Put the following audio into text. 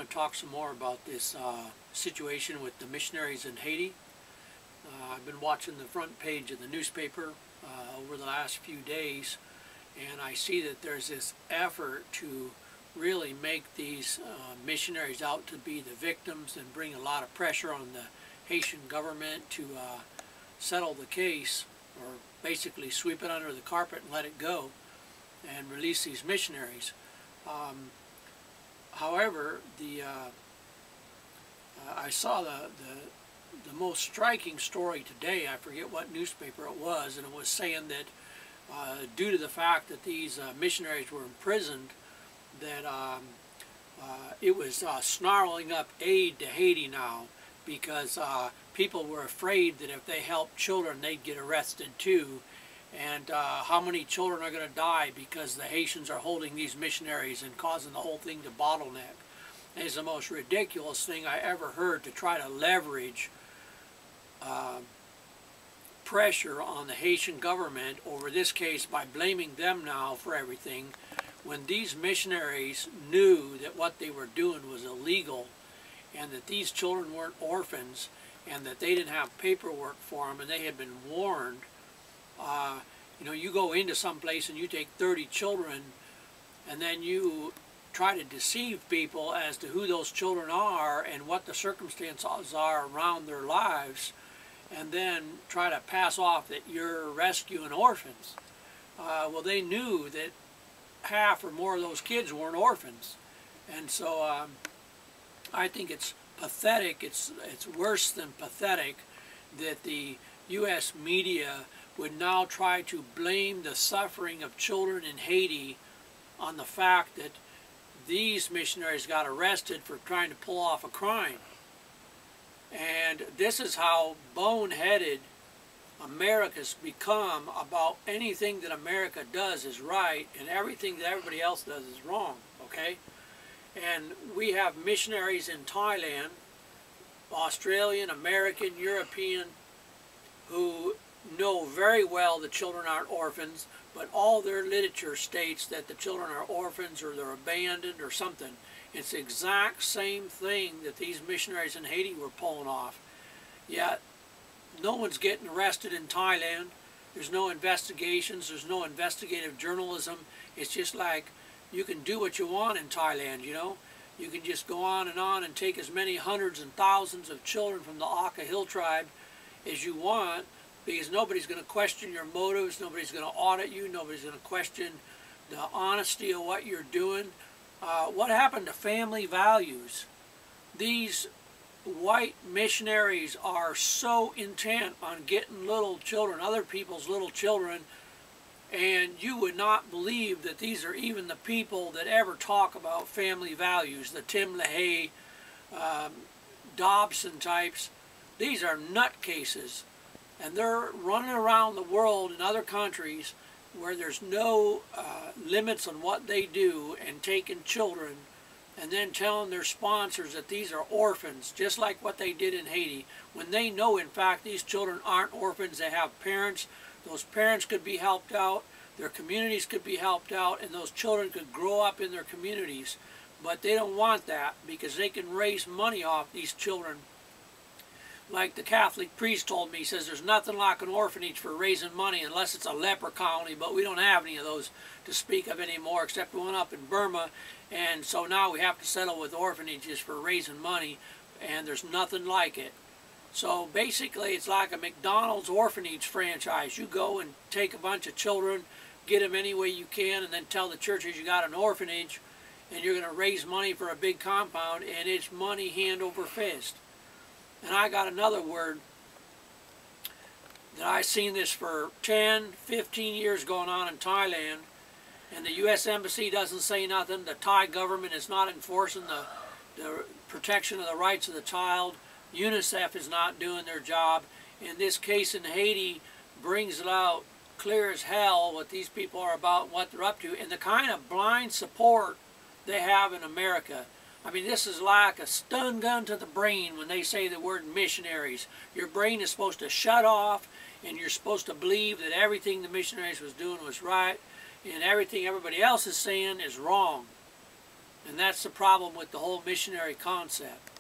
want to talk some more about this situation with the missionaries in Haiti. I've been watching the front page of the newspaper over the last few days, and I see that there's this effort to really make these missionaries out to be the victims and bring a lot of pressure on the Haitian government to settle the case, or basically sweep it under the carpet and let it go and release these missionaries. However, I saw the most striking story today. I forget what newspaper it was, and it was saying that due to the fact that these missionaries were imprisoned, that it was snarling up aid to Haiti now, because people were afraid that if they helped children, they'd get arrested too. And how many children are going to die because the Haitians are holding these missionaries and causing the whole thing to bottleneck. And it's the most ridiculous thing I ever heard, to try to leverage pressure on the Haitian government over this case by blaming them now for everything, when these missionaries knew that what they were doing was illegal, and that these children weren't orphans, and that they didn't have paperwork for them, and they had been warned. You know, you go into some place and you take 30 children, and then you try to deceive people as to who those children are and what the circumstances are around their lives, and then try to pass off that you're rescuing orphans. Well, they knew that half or more of those kids weren't orphans, and so I think it's pathetic. It's worse than pathetic that the U.S. media would now try to blame the suffering of children in Haiti on the fact that these missionaries got arrested for trying to pull off a crime. And this is how boneheaded America's become about anything that America does is right and everything that everybody else does is wrong, okay? And we have missionaries in Thailand, Australian, American, European, who know very well the children aren't orphans, but all their literature states that the children are orphans or they're abandoned or something. It's the exact same thing that these missionaries in Haiti were pulling off. Yet no one's getting arrested in Thailand. There's no investigations. There's no investigative journalism. It's just like you can do what you want in Thailand, you know. You can just go on and take as many hundreds and thousands of children from the Akha hill tribe as you want, because nobody's going to question your motives, nobody's going to audit you, nobody's going to question the honesty of what you're doing. What happened to family values? These white missionaries are so intent on getting little children, other people's little children, and you would not believe that these are even the people that ever talk about family values, the LeHaye, Dobson types. These are nutcases. And they're running around the world in other countries where there's no limits on what they do, and taking children and then telling their sponsors that these are orphans, just like what they did in Haiti, when they know in fact these children aren't orphans. They have parents. Those parents could be helped out, their communities could be helped out, and those children could grow up in their communities. But they don't want that, because they can raise money off these children. Like the Catholic priest told me, he says there's nothing like an orphanage for raising money unless it's a leper colony, but we don't have any of those to speak of anymore, except one up in Burma, and so now we have to settle with orphanages for raising money, and there's nothing like it. So basically it's like a McDonald's orphanage franchise. You go and take a bunch of children, get them any way you can, and then tell the churches you got an orphanage, and you're going to raise money for a big compound, and it's money hand over fist. And I got another word that I've seen this for 10, 15 years going on in Thailand, and the U.S. Embassy doesn't say nothing. The Thai government is not enforcing the protection of the rights of the child. UNICEF is not doing their job. In this case in Haiti brings it out clear as hell what these people are about, what they're up to, and the kind of blind support they have in America. I mean, this is like a stun gun to the brain when they say the word missionaries. Your brain is supposed to shut off, and you're supposed to believe that everything the missionaries was doing was right, and everything everybody else is saying is wrong. And that's the problem with the whole missionary concept.